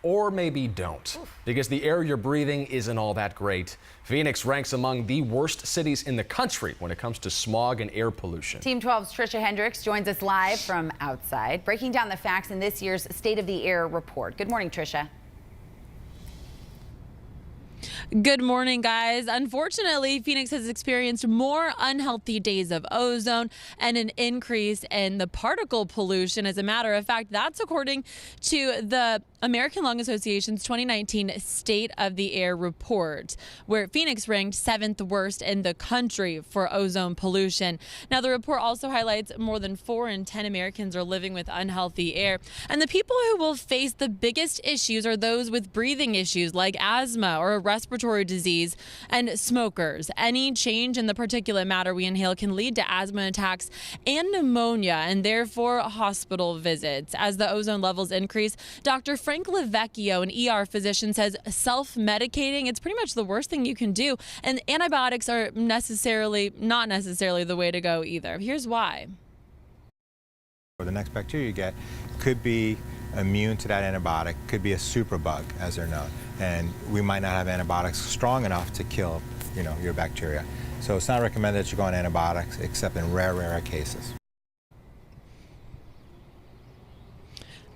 or maybe don't, because the air you're breathing isn't all that great. Phoenix ranks among the worst cities in the country when it comes to smog and air pollution. Team 12's Trisha Hendricks joins us live from outside, breaking down the facts in this year's State of the Air report. Good morning, Trisha. Good morning, guys. Unfortunately, Phoenix has experienced more unhealthy days of ozone and an increase in the particle pollution. As a matter of fact, that's according to the American Lung Association's 2019 State of the Air report, where Phoenix ranked 7th worst in the country for ozone pollution. Now, the report also highlights more than 4 in 10 Americans are living with unhealthy air. And the people who will face the biggest issues are those with breathing issues like asthma or a respiratory disease and smokers. Any change in the particulate matter we inhale can lead to asthma attacks and pneumonia, and therefore hospital visits. As the ozone levels increase, Dr. Frank Lavecchio, an ER physician, says self-medicating, it's pretty much the worst thing you can do. And antibiotics are not necessarily the way to go either. Here's why. The next bacteria you get could be immune to that antibiotic, could be a superbug, as they're known. And we might not have antibiotics strong enough to kill, your bacteria. So it's not recommended that you go on antibiotics except in rare cases.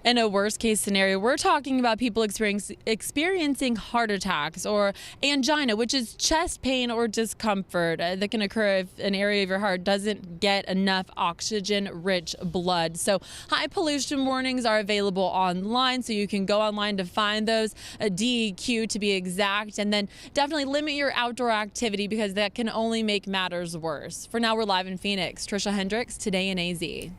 In a worst case scenario, we're talking about people experiencing heart attacks or angina, which is chest pain or discomfort that can occur if an area of your heart doesn't get enough oxygen-rich blood. So high pollution warnings are available online, so you can go online to find those, DEQ to be exact, and then definitely limit your outdoor activity because that can only make matters worse. For now, we're live in Phoenix. Trisha Hendricks, Today in AZ.